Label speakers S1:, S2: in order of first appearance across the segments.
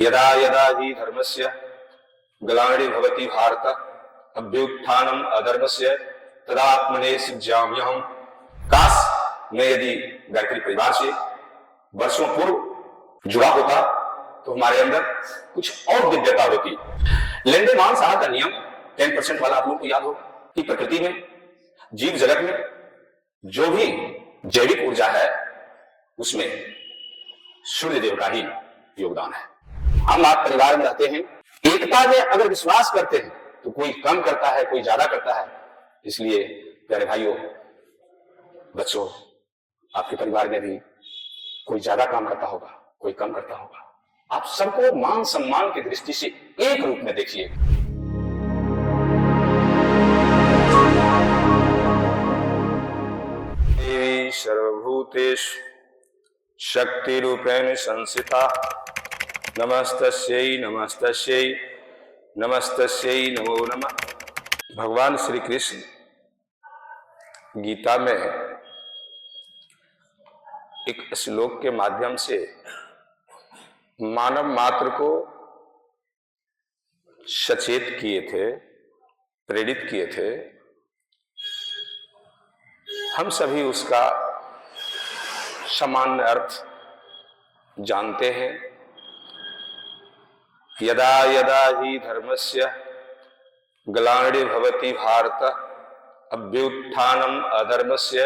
S1: यदा यदा हि धर्मस्य ग्लानि भवति भारत अभ्युत्थानम अधर्मस्य तदात्मने सृजाम्यहम्। काश मैं यदि गायत्री परिवार से वर्षों पूर्व जुड़ा होता तो हमारे अंदर कुछ और दिव्यता होती। लेंडेमान साहब का नियम 10% वाला आप लोगों को याद होगा कि प्रकृति में, जीव जगत में जो भी जैविक ऊर्जा है उसमें सूर्य देव का ही योगदान है। हम आप परिवार में रहते हैं, एकता में अगर विश्वास करते हैं तो कोई कम करता है, कोई ज्यादा करता है। इसलिए प्यारे भाइयों, बच्चों, आपके परिवार में भी कोई ज्यादा काम करता होगा, कोई कम करता होगा। आप सबको मान सम्मान की दृष्टि से एक रूप में देखिए। देवी सर्वभूतेषु शक्ति रूपेण संस्थिता नमस्तस्यै नमस्तस्यै नमस्तस्यै नमो नमः। भगवान श्री कृष्ण गीता में एक श्लोक के माध्यम से मानव मात्र को सचेत किए थे, प्रेरित किए थे। हम सभी उसका सामान्य अर्थ जानते हैं। यदा यदा हि धर्मस्य ग्लानि भवति भारत अभ्युत्थानम अधर्मस्य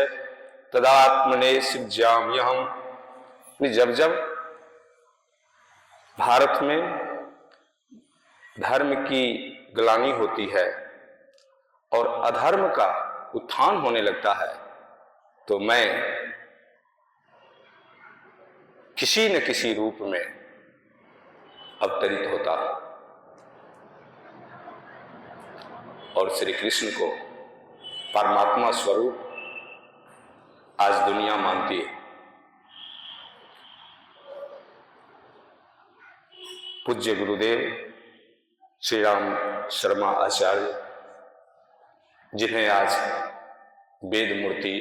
S1: तदात्मने सृजाम्यहम्। जब जब भारत में धर्म की ग्लानि होती है और अधर्म का उत्थान होने लगता है तो मैं किसी न किसी रूप में अवतरित होता हूं। और श्री कृष्ण को परमात्मा स्वरूप आज दुनिया मानती है। पूज्य गुरुदेव श्री राम शर्मा आचार्य, जिन्हें आज वेद मूर्ति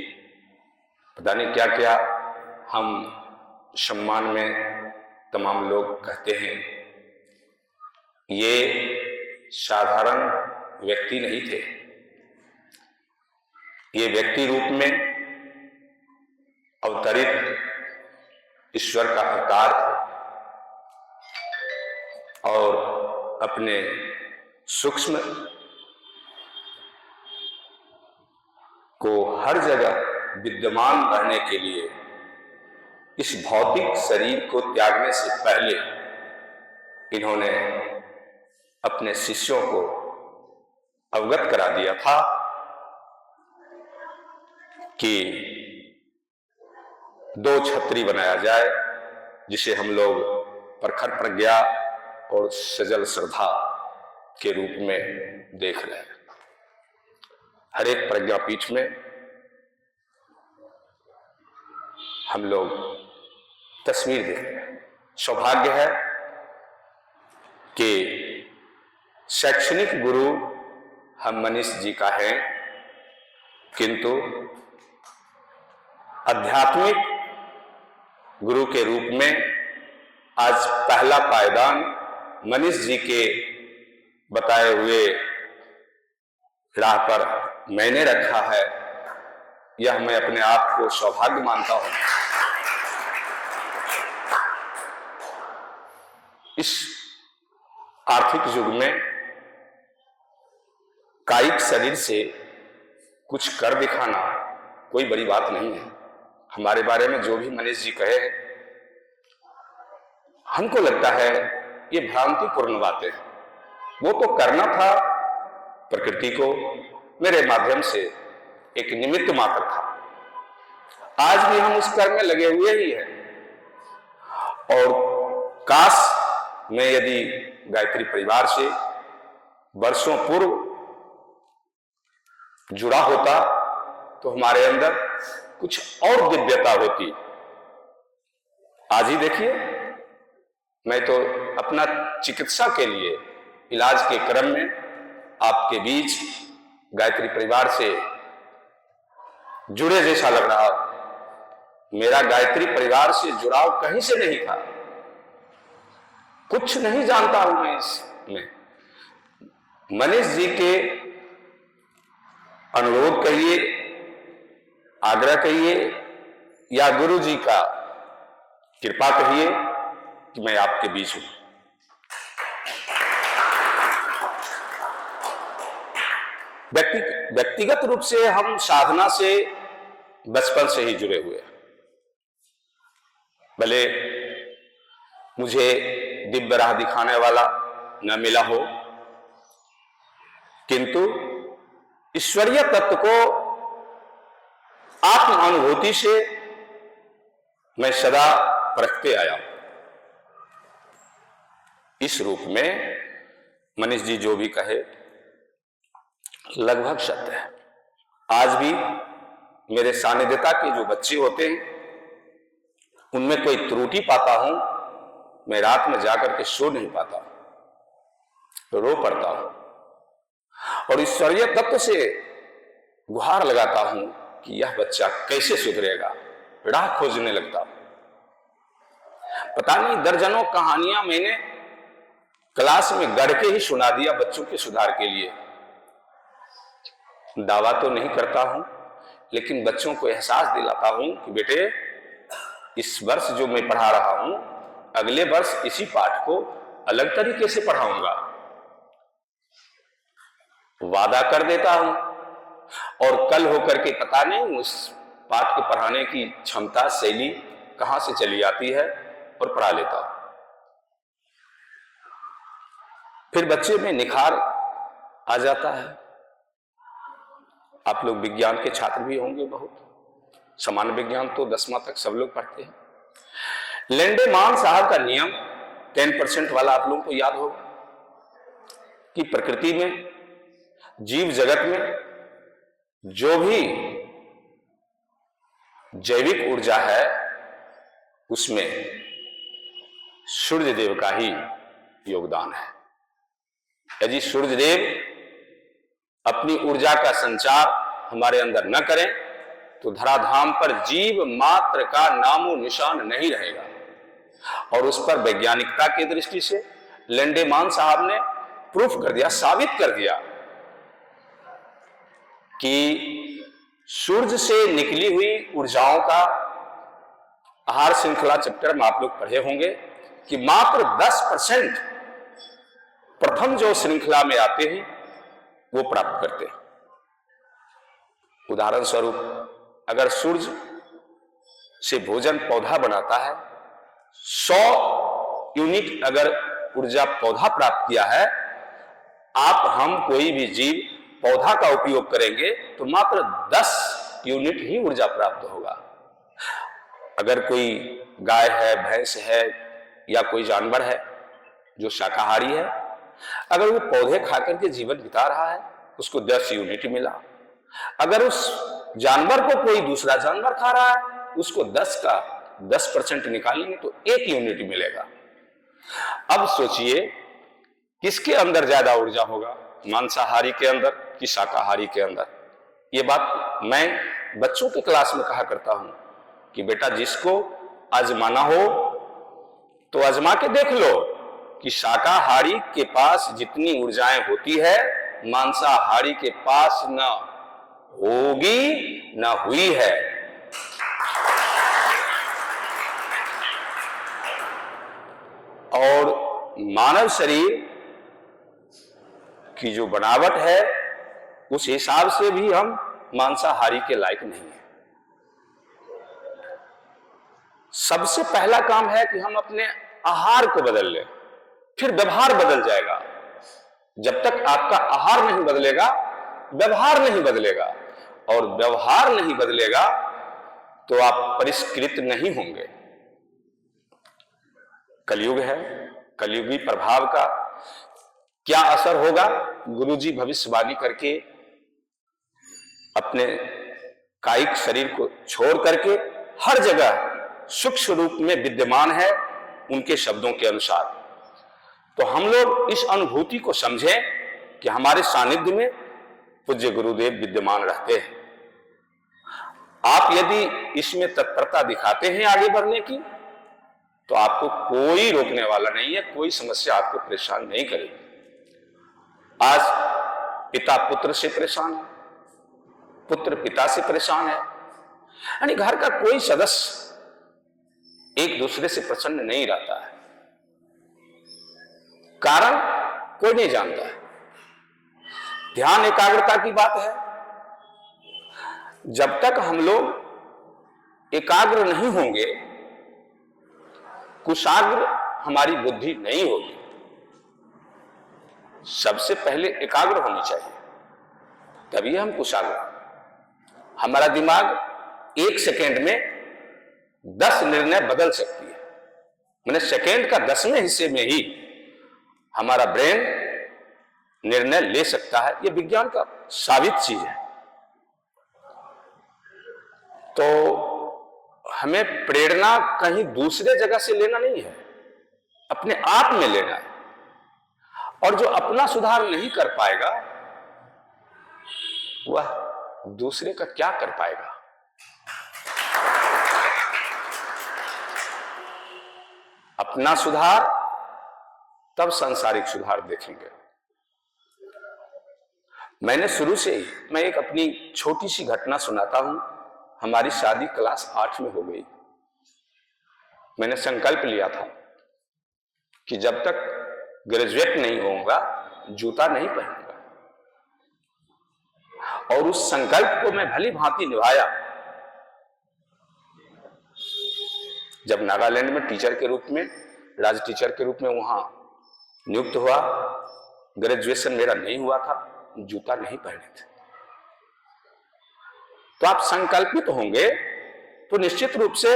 S1: पता नहीं क्या क्या हम सम्मान में तमाम लोग कहते हैं, ये साधारण व्यक्ति नहीं थे। ये व्यक्ति रूप में अवतरित ईश्वर का अवतार थे और अपने सूक्ष्म को हर जगह विद्यमान रहने के लिए इस भौतिक शरीर को त्यागने से पहले इन्होंने अपने शिष्यों को अवगत करा दिया था कि दो छत्री बनाया जाए जिसे हम लोग प्रखर प्रज्ञा और सजल श्रद्धा के रूप में देख रहे हैं। हर एक प्रज्ञा पीठ में हम लोग तस्वीर देख रहे हैं। सौभाग्य है कि शैक्षणिक गुरु हम मनीष जी का है, किंतु आध्यात्मिक गुरु के रूप में आज पहला पायदान मनीष जी के बताए हुए राह पर मैंने रखा है। यह मैं अपने आप को सौभाग्य मानता हूं। इस आर्थिक युग में कायिक शरीर से कुछ कर दिखाना कोई बड़ी बात नहीं है। हमारे बारे में जो भी मनीष जी कहे हैं, हमको लगता है ये भ्रांतिपूर्ण बातें हैं। वो तो करना था प्रकृति को मेरे माध्यम से एक निमित्त मात्र था। आज भी हम उस कर्म में लगे हुए ही हैं। और काश मैं यदि गायत्री परिवार से वर्षों पूर्व जुड़ा होता तो हमारे अंदर कुछ और दिव्यता होती। आज ही देखिए, मैं तो अपना चिकित्सा के लिए इलाज के क्रम में आपके बीच गायत्री परिवार से जुड़े जैसा लग रहा। मेरा गायत्री परिवार से जुड़ाव कहीं से नहीं था। कुछ नहीं जानता हूं मैं इसमें। मनीष जी के अनुरोध कहिए, आग्रह कहिए, या गुरु जी का कृपा कहिए कि मैं आपके बीच हूं। व्यक्तिगत रूप से हम साधना से बचपन से ही जुड़े हुए हैं। भले मुझे दिव्य राह दिखाने वाला न मिला हो, किंतु ईश्वरीय तत्व को आत्म अनुभूति से मैं सदा परखते आया हूं। इस रूप में मनीष जी जो भी कहे लगभग सत्य है। आज भी मेरे सानिध्यता के जो बच्चे होते हैं उनमें कोई त्रुटि पाता हूं, मैं रात में जाकर के सो नहीं पाता, रो पड़ता हूं और ईश्वरीय तत्व से गुहार लगाता हूं कि यह बच्चा कैसे सुधरेगा, राह खोजने लगता हूं। पता नहीं दर्जनों कहानियां मैंने क्लास में गढ़ के ही सुना दिया बच्चों के सुधार के लिए। दावा तो नहीं करता हूं, लेकिन बच्चों को एहसास दिलाता हूं कि बेटे, इस वर्ष जो मैं पढ़ा रहा हूं, अगले वर्ष इसी पाठ को अलग तरीके से पढ़ाऊंगा, वादा कर देता हूं। और कल होकर के पता नहीं उस पाठ को पढ़ाने की क्षमता, शैली कहां से चली आती है और पढ़ा लेता हूं। फिर बच्चे में निखार आ जाता है। आप लोग विज्ञान के छात्र भी होंगे बहुत, सामान्य विज्ञान तो 10वां तक सब लोग पढ़ते हैं। लेंडेमान साहब का नियम 10% वाला आप लोगों को याद होगा कि प्रकृति में, जीव जगत में जो भी जैविक ऊर्जा है उसमें सूर्य देव का ही योगदान है। यदि सूर्य देव अपनी ऊर्जा का संचार हमारे अंदर न करें तो धराधाम पर जीव मात्र का नामो निशान नहीं रहेगा। और उस पर वैज्ञानिकता की दृष्टि से लेंडेमान साहब ने प्रूफ कर दिया, साबित कर दिया कि सूर्य से निकली हुई ऊर्जाओं का आहार श्रृंखला चैप्टर में आप लोग पढ़े होंगे कि मात्र 10% प्रथम जो श्रृंखला में आते हैं वो प्राप्त करते हैं। उदाहरण स्वरूप, अगर सूर्य से भोजन पौधा बनाता है, 100 यूनिट अगर ऊर्जा पौधा प्राप्त किया है, आप हम कोई भी जीव पौधा का उपयोग करेंगे तो मात्र 10 यूनिट ही ऊर्जा प्राप्त होगा। अगर कोई गाय है, भैंस है या कोई जानवर है जो शाकाहारी है, अगर वो पौधे खाकर के जीवन बिता रहा है उसको 10 यूनिट मिला। अगर उस जानवर को कोई दूसरा जानवर खा रहा है उसको 10 का 10% निकालेंगे तो 1 यूनिट मिलेगा। अब सोचिए किसके अंदर ज्यादा ऊर्जा होगा, मांसाहारी के अंदर कि शाकाहारी के अंदर। ये बात मैं बच्चों के क्लास में कहा करता हूं कि बेटा, जिसको आजमाना हो तो आजमा के देख लो कि शाकाहारी के पास जितनी ऊर्जाएं होती है मांसाहारी के पास न होगी न हुई है। और मानव शरीर की जो बनावट है उस हिसाब से भी हम मांसाहारी के लायक नहीं है। सबसे पहला काम है कि हम अपने आहार को बदल लें, फिर व्यवहार बदल जाएगा। जब तक आपका आहार नहीं बदलेगा, व्यवहार नहीं बदलेगा, और व्यवहार नहीं बदलेगा तो आप परिष्कृत नहीं होंगे। कलयुग है, कलयुगी प्रभाव का क्या असर होगा, गुरुजी भविष्यवाणी करके अपने कायिक शरीर को छोड़ करके हर जगह सूक्ष्म रूप में विद्यमान है उनके शब्दों के अनुसार। तो हम लोग इस अनुभूति को समझें कि हमारे सानिध्य में पूज्य गुरुदेव विद्यमान रहते हैं। आप यदि इसमें तत्परता दिखाते हैं आगे बढ़ने की तो आपको कोई रोकने वाला नहीं है, कोई समस्या आपको परेशान नहीं करेगी। आज पिता पुत्र से परेशान है, पुत्र पिता से परेशान है, यानी घर का कोई सदस्य एक दूसरे से प्रसन्न नहीं रहता है। कारण कोई नहीं जानता है। ध्यान एकाग्रता की बात है। जब तक हम लोग एकाग्र नहीं होंगे, कुशाग्र हमारी बुद्धि नहीं होगी। सबसे पहले एकाग्र होनी चाहिए, तभी हम कुशाग्र। हमारा दिमाग 1 सेकेंड में 10 निर्णय बदल सकती है। मैंने सेकेंड का 10वें हिस्से में ही हमारा ब्रेन निर्णय ले सकता है। यह विज्ञान का साबित चीज है। तो हमें प्रेरणा कहीं दूसरे जगह से लेना नहीं है, अपने आप में लेना है। और जो अपना सुधार नहीं कर पाएगा, वह दूसरे का क्या कर पाएगा। अपना सुधार, तब सांसारिक सुधार देखेंगे। मैंने शुरू से ही, मैं एक अपनी छोटी सी घटना सुनाता हूं। हमारी शादी क्लास 8 में हो गई। मैंने संकल्प लिया था कि जब तक ग्रेजुएट नहीं होऊंगा, जूता नहीं पहनूंगा। और उस संकल्प को मैं भली भांति निभाया। जब नागालैंड में टीचर के रूप में, राज टीचर के रूप में वहां नियुक्त हुआ, ग्रेजुएशन मेरा नहीं हुआ था, जूता नहीं पहने थे। तो आप संकल्पित होंगे तो निश्चित रूप से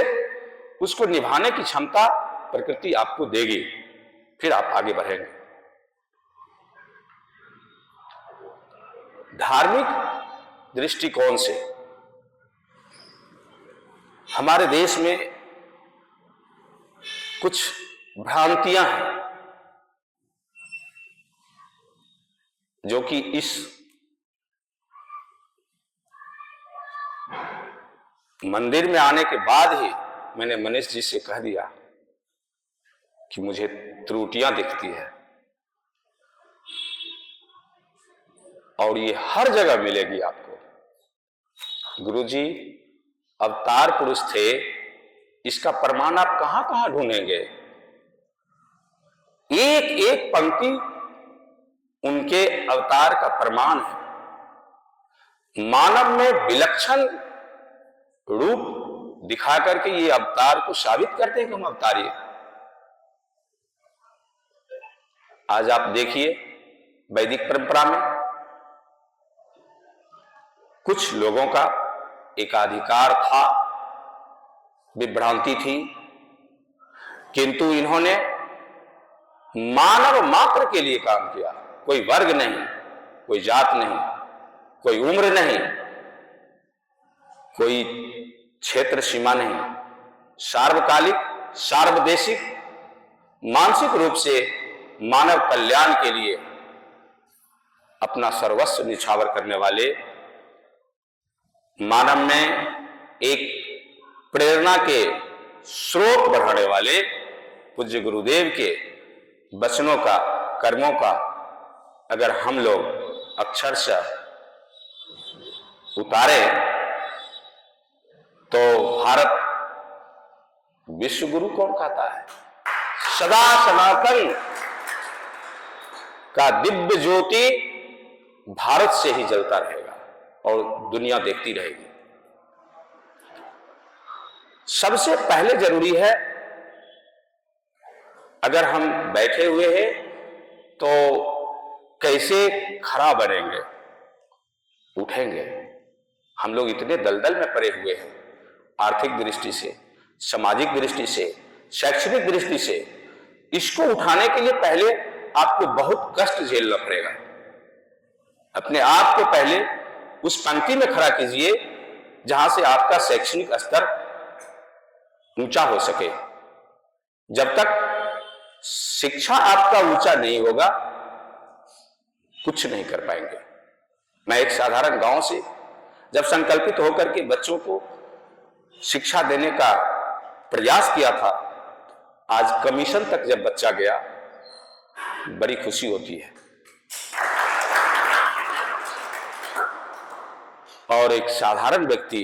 S1: उसको निभाने की क्षमता प्रकृति आपको देगी, फिर आप आगे बढ़ेंगे। धार्मिक दृष्टिकोण से हमारे देश में कुछ भ्रांतियां हैं जो कि इस मंदिर में आने के बाद ही मैंने मनीष जी से कह दिया कि मुझे त्रुटियां दिखती है, और ये हर जगह मिलेगी आपको। गुरुजी अवतार पुरुष थे, इसका प्रमाण आप कहां कहां ढूंढेंगे। एक एक पंक्ति उनके अवतार का प्रमाण है। मानव में विलक्षण रूप दिखा करके ये अवतार को साबित करते हैं कि हम अवतारी हैं। आज आप देखिए, वैदिक परंपरा में कुछ लोगों का एकाधिकार था, विभ्रांति थी, किंतु इन्होंने मानव मात्र के लिए काम किया। कोई वर्ग नहीं, कोई जात नहीं, कोई उम्र नहीं, कोई क्षेत्र सीमा नहीं, सार्वकालिक, सार्वदेशिक, मानसिक रूप से मानव कल्याण के लिए अपना सर्वस्व निछावर करने वाले, मानव में एक प्रेरणा के स्रोत बढ़ाने वाले पूज्य गुरुदेव के वचनों का, कर्मों का अगर हम लोग अक्षरशः उतारे तो भारत विश्व गुरु कौन कहता है। सदा सनातन का दिव्य ज्योति भारत से ही जलता रहेगा और दुनिया देखती रहेगी। सबसे पहले जरूरी है, अगर हम बैठे हुए हैं तो कैसे खड़ा बनेंगे, उठेंगे। हम लोग इतने दलदल में पड़े हुए हैं, आर्थिक दृष्टि से, सामाजिक दृष्टि से, शैक्षणिक दृष्टि से। इसको उठाने के लिए पहले आपको बहुत कष्ट झेलना पड़ेगा। अपने आप को पहले उस पंक्ति में खड़ा कीजिए जहां से आपका शैक्षणिक स्तर ऊंचा हो सके। जब तक शिक्षा आपका ऊंचा नहीं होगा, कुछ नहीं कर पाएंगे। मैं एक साधारण गांव से जब संकल्पित होकर के बच्चों को शिक्षा देने का प्रयास किया था, आज कमीशन तक जब बच्चा गया, बड़ी खुशी होती है। और एक साधारण व्यक्ति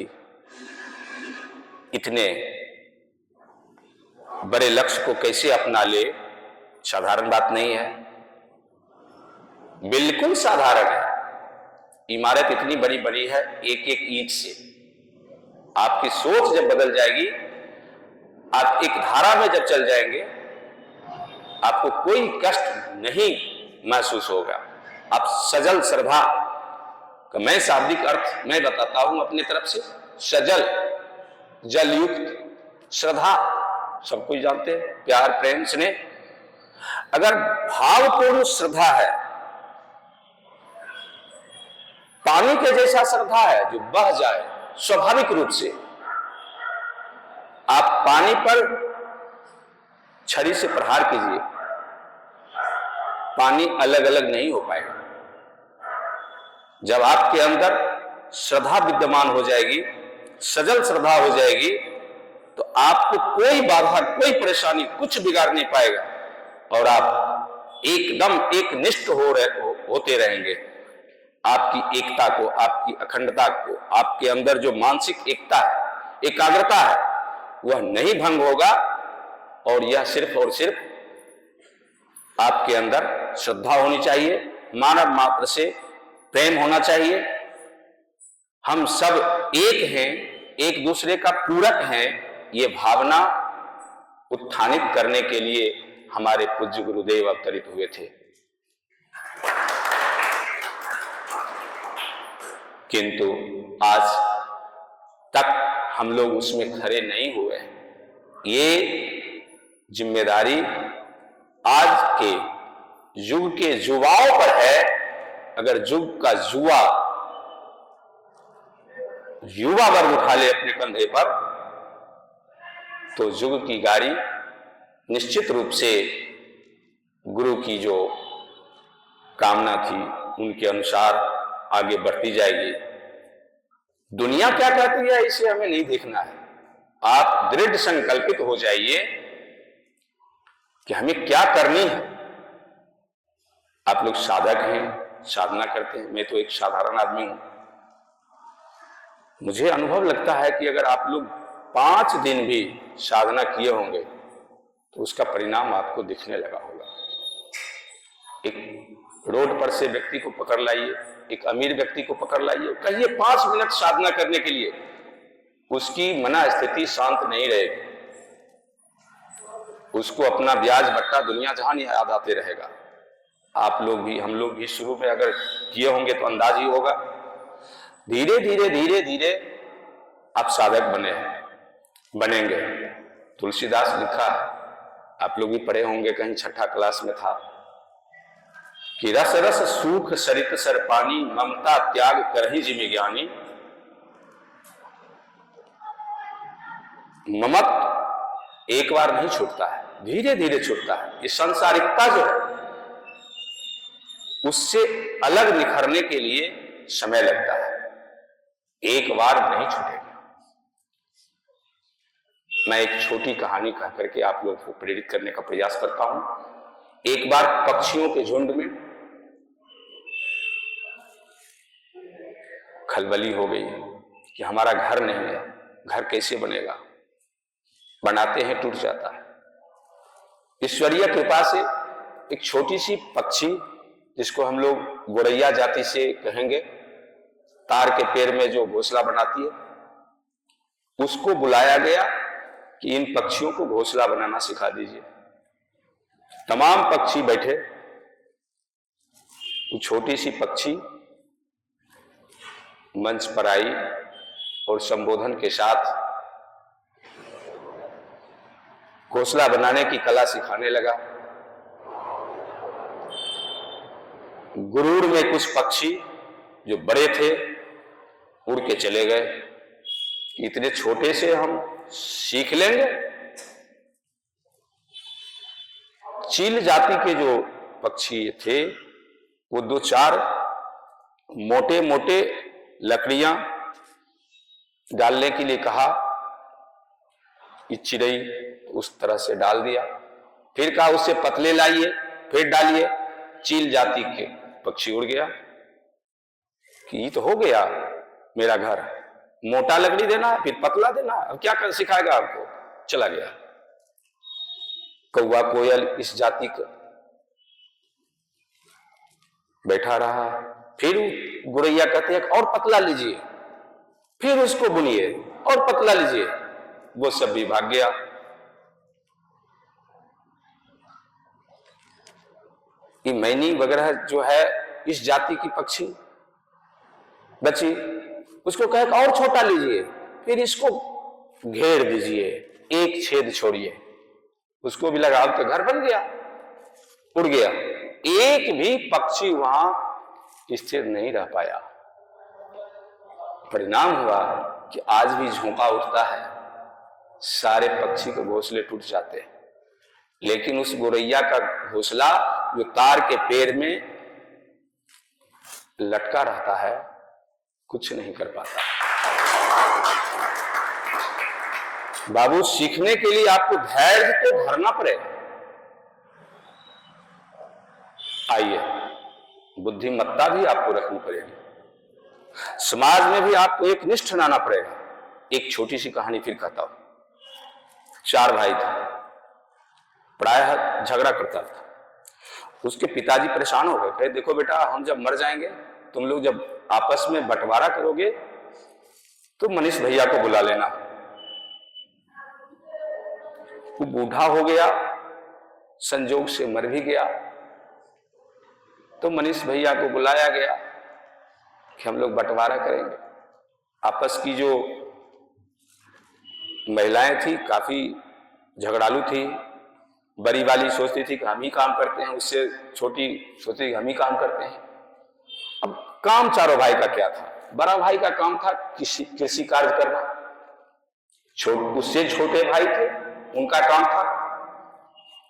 S1: इतने बड़े लक्ष्य को कैसे अपना ले, साधारण बात नहीं है, बिल्कुल साधारण है। इमारत इतनी बड़ी बड़ी है एक एक ईंट से। आपकी सोच जब बदल जाएगी, आप एक धारा में जब चल जाएंगे, आपको कोई कष्ट नहीं महसूस होगा। आप सजल श्रद्धा का मैं शाब्दिक अर्थ मैं बताता हूं अपनी तरफ से। सजल, जलयुक्त, श्रद्धा सब कुछ जानते हैं, प्यार, प्रेम, स्नेह। अगर भावपूर्ण श्रद्धा है, पानी के जैसा श्रद्धा है जो बह जाए स्वाभाविक रूप से, आप पानी पर छड़ी से प्रहार कीजिए, पानी अलग अलग नहीं हो पाएगा। जब आपके अंदर श्रद्धा विद्यमान हो जाएगी, सजल श्रद्धा हो जाएगी, तो आपको कोई बाधा, कोई परेशानी, कुछ बिगाड़ नहीं पाएगा और आप एकदम एकनिष्ठ होते रहेंगे। आपकी एकता को, आपकी अखंडता को, आपके अंदर जो मानसिक एकता है, एकाग्रता है, वह नहीं भंग होगा। और यह सिर्फ और सिर्फ आपके अंदर श्रद्धा होनी चाहिए, मानव मात्र से प्रेम होना चाहिए। हम सब एक हैं, एक दूसरे का पूरक हैं, ये भावना उत्थानित करने के लिए हमारे पूज्य गुरुदेव अवतरित हुए थे। किंतु आज तक हम लोग उसमें खड़े नहीं हुए। ये जिम्मेदारी आज के युग के युवाओं पर है। अगर युग का युवा वर्ग उठा ले अपने कंधे पर, तो युग की गाड़ी निश्चित रूप से गुरु की जो कामना थी उनके अनुसार आगे बढ़ती जाएगी। दुनिया क्या कहती है इसे हमें नहीं देखना है। आप दृढ़ संकल्पित हो जाइए कि हमें क्या करनी है। आप लोग साधक हैं, साधना करते हैं, मैं तो एक साधारण आदमी हूं। मुझे अनुभव लगता है कि अगर आप लोग 5 दिन भी साधना किए होंगे तो उसका परिणाम आपको दिखने लगा होगा। एक रोड पर से व्यक्ति को पकड़ लाइए, एक अमीर व्यक्ति को पकड़ लाइए, कहिए 5 मिनट साधना करने के लिए, उसकी मना स्थिति शांत नहीं रहेगी। उसको अपना ब्याज भट्टा दुनिया जहां याद आते रहेगा। आप लोग भी, हम लोग भी शुरू में अगर किए होंगे तो अंदाज ही होगा। धीरे धीरे धीरे धीरे आप साधक बनेंगे। तुलसीदास लिखा है, आप लोग भी पढ़े होंगे, कहीं 6ठा क्लास में था कि रस रस सूख सरित सर पानी, ममता त्याग करहि जिमि ज्ञानी। ममत एक बार नहीं छूटता है, धीरे धीरे छूटता है। ये सांसारिकता जो है उससे अलग निखरने के लिए समय लगता है, एक बार नहीं छूटेगा। मैं एक छोटी कहानी कह करके आप लोगों को प्रेरित करने का प्रयास करता हूं। एक बार पक्षियों के झुंड में खलबली हो गई कि हमारा घर नहीं है, घर कैसे बनेगा, बनाते हैं टूट जाता है। ईश्वरीय कृपा से एक छोटी सी पक्षी, जिसको हम लोग गोरैया जाति से कहेंगे, तार के पेड़ में जो घोंसला बनाती है, उसको बुलाया गया कि इन पक्षियों को घोंसला बनाना सिखा दीजिए। तमाम पक्षी बैठे। वो छोटी सी पक्षी मंच पर आई और संबोधन के साथ घोंसला बनाने की कला सिखाने लगा। गुरूर में कुछ पक्षी जो बड़े थे उड़ के चले गए कि इतने छोटे से हम सीख लेंगे। चील जाति के जो पक्षी थे वो 2-4 मोटे मोटे लकड़ियां डालने के लिए कहा कि चिड़ई
S2: उस तरह से डाल दिया। फिर कहा उससे पतले लाइए, फिर डालिए। चील जाति के पक्षी उड़ गया कि ये तो हो गया मेरा घर, मोटा लकड़ी देना है फिर पतला देना है, अब क्या कर सिखाएगा आपको। चला गया। कौवा कोयल इस जाति का बैठा रहा। फिर गुरैया कहते हैं और पतला लीजिए, फिर उसको बुनिए और पतला लीजिए। वो सब भी भाग गया। ये मैनी वगैरह जो है इस जाति की पक्षी बची, उसको कहे और छोटा लीजिए, फिर इसको घेर दीजिए, एक छेद छोड़िए। उसको भी लगा, अब तो घर बन गया, उड़ गया। एक भी पक्षी वहां स्थिर नहीं रह पाया। परिणाम हुआ कि आज भी झोंका उठता है, सारे पक्षी के घोंसले टूट जाते हैं, लेकिन उस गोरैया का घोंसला जो तार के पेड़ में लटका रहता है कुछ नहीं कर पाता। बाबू, सीखने के लिए आपको धैर्य तो धरना पड़ेगा। आइए, बुद्धिमत्ता भी आपको रखनी पड़ेगी। समाज में भी आपको एक निष्ठ लाना पड़ेगा। एक छोटी सी कहानी फिर कहता हूं। 4 भाई थे, प्रायः झगड़ा करता था। उसके पिताजी परेशान हो गए, कहे देखो बेटा, हम जब मर जाएंगे, तुम लोग जब आपस में बंटवारा करोगे तो मनीष भैया को बुला लेना। वो बूढ़ा हो गया, संजोग से मर भी गया, तो मनीष भैया को बुलाया गया कि हम लोग बंटवारा करेंगे। आपस की जो महिलाएं थी काफी झगड़ालू थी। बड़ी वाली सोचती थी कि हम ही काम करते हैं, उससे छोटी सोचती हम ही काम करते हैं। अब काम चारों भाई का क्या था? बड़ा भाई का काम था कृषि कार्य करना, उससे छोटे भाई थे, उनका काम था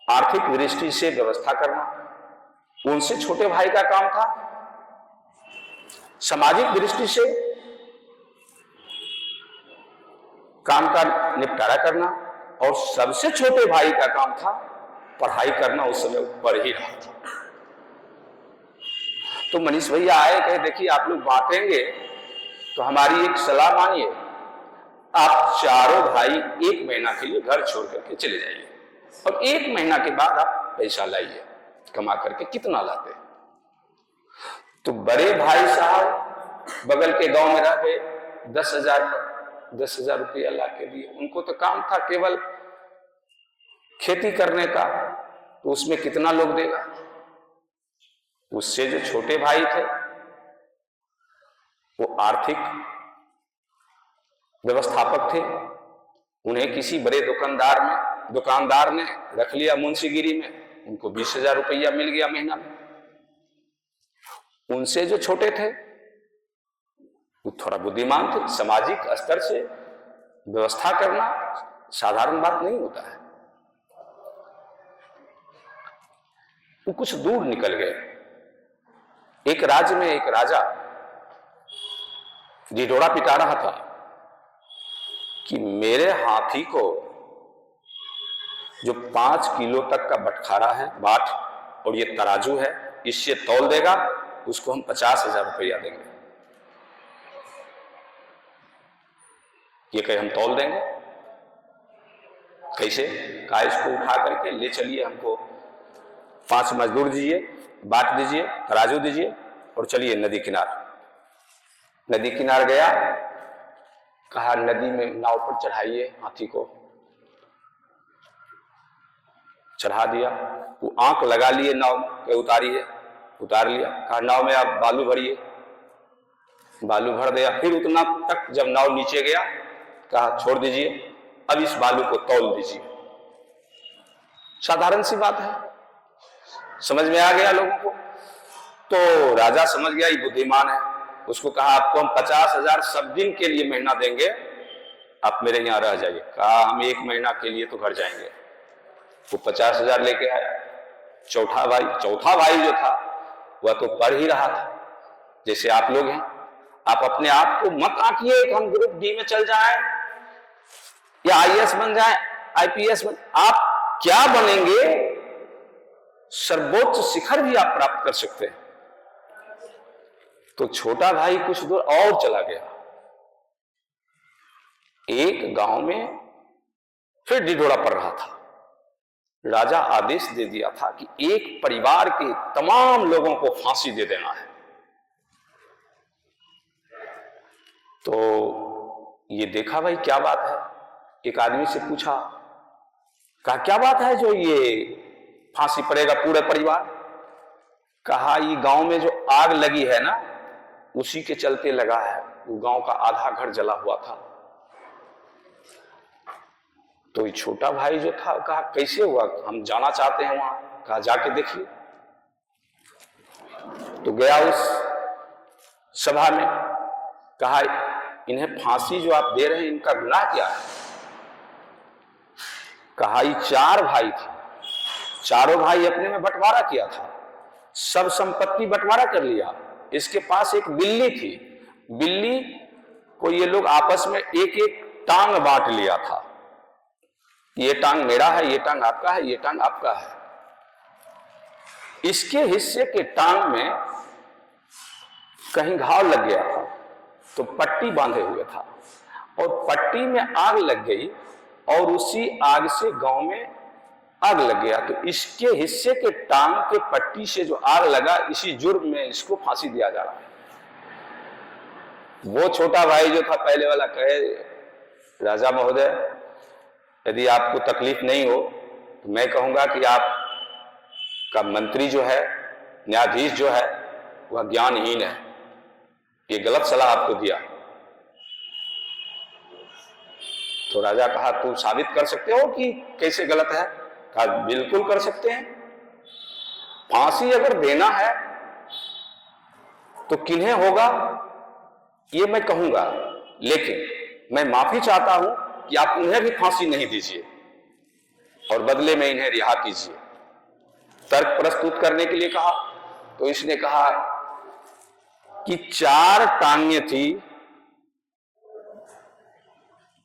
S2: आर्थिक दृष्टि से व्यवस्था करना, उनसे छोटे भाई का काम था सामाजिक दृष्टि से काम का निपटारा करना, और सबसे छोटे भाई का काम था पढ़ाई करना। उस समय ऊपर ही रहा था। तो मनीष भैया आए, कहे देखिए आप लोग बांटेंगे तो हमारी एक सलाह मानिए, आप चारों भाई 1 महीना के लिए घर छोड़ करके चले जाइए, और 1 महीना के बाद आप पैसा लाइए कमा करके। कितना लाते? तो बड़े भाई साहब बगल के गांव में रह गए, 10,000 रुपया ला के दिए। उनको तो काम था केवल खेती करने का, तो उसमें कितना लोग देगा? उससे जो छोटे भाई थे वो आर्थिक व्यवस्थापक थे, उन्हें किसी बड़े दुकानदार ने रख लिया मुंशीगिरी में, उनको 20,000 रुपया मिल गया महीना में। उनसे जो छोटे थे वो थोड़ा बुद्धिमान थे। सामाजिक स्तर से व्यवस्था करना साधारण बात नहीं होता है। वो कुछ दूर निकल गए। एक राज्य में एक राजा ढिढोरा पिटा रहा था कि मेरे हाथी को जो 5 किलो तक का बटखारा है, बाट, और ये तराजू है, इससे तौल देगा, उसको हम 50,000 रुपया देंगे। ये कहे हम तौल देंगे। कैसे? कहा इसको उठा करके ले चलिए, हमको 5 मजदूर दीजिए, बाट दीजिए, तराजू दीजिए, और चलिए नदी किनार। नदी किनार गया, कहा नदी में नाव पर चढ़ाइए हाथी को। चढ़ा दिया। वो आंख लगा लिए नाव पे, उतारिए, उतार लिया। कहा नाव में आप बालू भरिए, बालू भर दिया। फिर उतना तक जब नाव नीचे गया, कहा छोड़ दीजिए, अब इस बालू को तौल दीजिए। साधारण सी बात है, समझ में आ गया लोगों को। तो राजा समझ गया ये बुद्धिमान है। उसको कहा आपको हम 50,000 सब दिन के लिए महीना देंगे, आप मेरे यहां रह जाइए। कहा हम 1 महीना के लिए तो घर जाएंगे। वो 50,000 लेके आया। चौथा भाई जो था वह तो पढ़ ही रहा था। जैसे आप लोग हैं, आप अपने आप को मत आंकिए कि हम ग्रुप डी में चल जाएं या IAS बन जाएं। IPS बन, आप क्या बनेंगे सर्वोच्च शिखर भी आप प्राप्त कर सकते हैं। तो छोटा भाई कुछ दूर और चला गया। एक गांव में फिर ढिढोरा पड़ रहा था। राजा आदेश दे दिया था कि एक परिवार के तमाम लोगों को फांसी दे देना है। तो ये देखा भाई क्या बात है, एक आदमी से पूछा, कहा क्या बात है जो ये फांसी पड़ेगा पूरे परिवार? कहा ये गांव में जो आग लगी है ना उसी के चलते लगा है, वो गांव का आधा घर जला हुआ था। तो ये छोटा भाई जो था कहा कैसे हुआ, हम जाना चाहते हैं वहां। कहा जाके देखिए। तो गया उस सभा में, कहा इन्हें फांसी जो आप दे रहे हैं इनका गुनाह क्या है? कहा ये 4 भाई थे, चारों भाई अपने में बंटवारा किया था, सब संपत्ति बंटवारा कर लिया। इसके पास एक बिल्ली थी, बिल्ली को ये लोग आपस में एक एक टांग बांट लिया था, ये टांग मेरा है, ये टांग आपका है, ये टांग आपका है। इसके हिस्से के टांग में कहीं घाव लग गया था तो पट्टी बांधे हुए था, और पट्टी में आग लग गई और उसी आग से गांव में आग लग गया। तो इसके हिस्से के टांग के पट्टी से जो आग लगा, इसी जुर्म में इसको फांसी दिया जा रहा है। वो छोटा भाई जो था पहले वाला कहे, राजा महोदय यदि आपको तकलीफ नहीं हो तो मैं कहूंगा कि आप का मंत्री जो है, न्यायाधीश जो है, वह ज्ञानहीन है, ये गलत सलाह आपको दिया। तो राजा कहा तुम साबित कर सकते हो कि कैसे गलत है? कहा बिल्कुल कर सकते हैं। फांसी अगर देना है तो किन्हें होगा ये मैं कहूंगा, लेकिन मैं माफी चाहता हूं कि आप उन्हें भी फांसी नहीं दीजिए और बदले में इन्हें रिहा कीजिए। तर्क प्रस्तुत करने के लिए कहा तो इसने कहा कि 4 टांगें थी,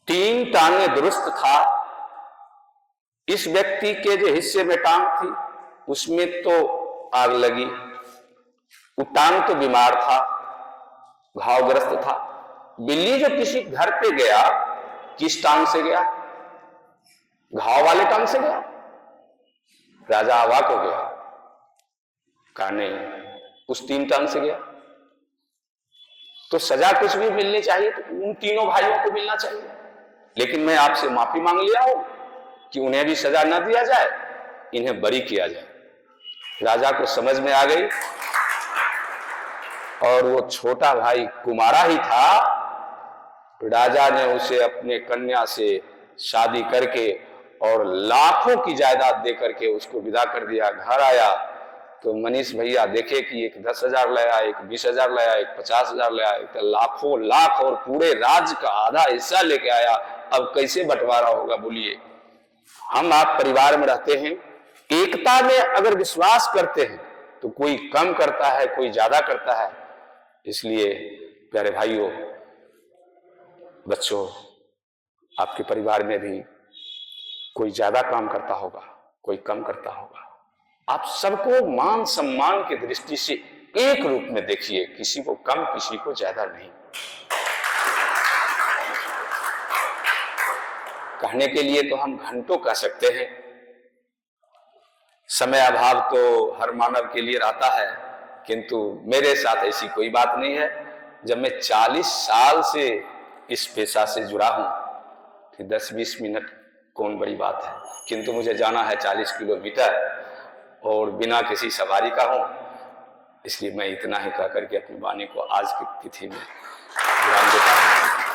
S2: 3 टांगें दुरुस्त था, इस व्यक्ति के जो हिस्से में टांग थी उसमें तो आग लगी, वो टांग तो बीमार था, घावग्रस्त था। बिल्ली जो किसी घर पे गया किस टांग से गया? घाव वाले टांग से गया। राजा अवाक हो गया, कहा नहीं उस 3 टांग से गया। तो सजा कुछ भी मिलनी चाहिए तो उन तीनों भाइयों को मिलना चाहिए, लेकिन मैं आपसे माफी मांग लिया हूं कि उन्हें भी सजा न दिया जाए, इन्हें बरी किया जाए। राजा को समझ में आ गई और वो छोटा भाई कुमारा ही था, राजा ने उसे अपने कन्या से शादी करके और लाखों की जायदाद दे करके उसको विदा कर दिया। घर आया तो मनीष भैया देखे कि एक 10,000 लाया, एक 20,000 लाया, एक 50,000 लाया, एक लाखों लाख और पूरे राज्य का आधा हिस्सा लेके आया। अब कैसे बंटवारा होगा बोलिए? हम आप परिवार में रहते हैं, एकता में अगर विश्वास करते हैं तो कोई कम करता है, कोई ज्यादा करता है। इसलिए प्यारे भाइयों, बच्चों, आपके परिवार में भी कोई ज्यादा काम करता होगा, कोई कम करता होगा। आप सबको मान सम्मान की दृष्टि से एक रूप में देखिए, किसी को कम किसी को ज्यादा नहीं। कहने के लिए तो हम घंटों कह सकते हैं, समय अभाव तो हर मानव के लिए रहता है, किंतु मेरे साथ ऐसी कोई बात नहीं है। जब मैं 40 साल से इस पेशा से जुड़ा हूं तो 10-20 मिनट कौन बड़ी बात है, किंतु मुझे जाना है 40 किलोमीटर और बिना किसी सवारी का हूं। इसलिए मैं इतना ही कह करके अपनी वाणी को आज की तिथि में विराम देता हूं।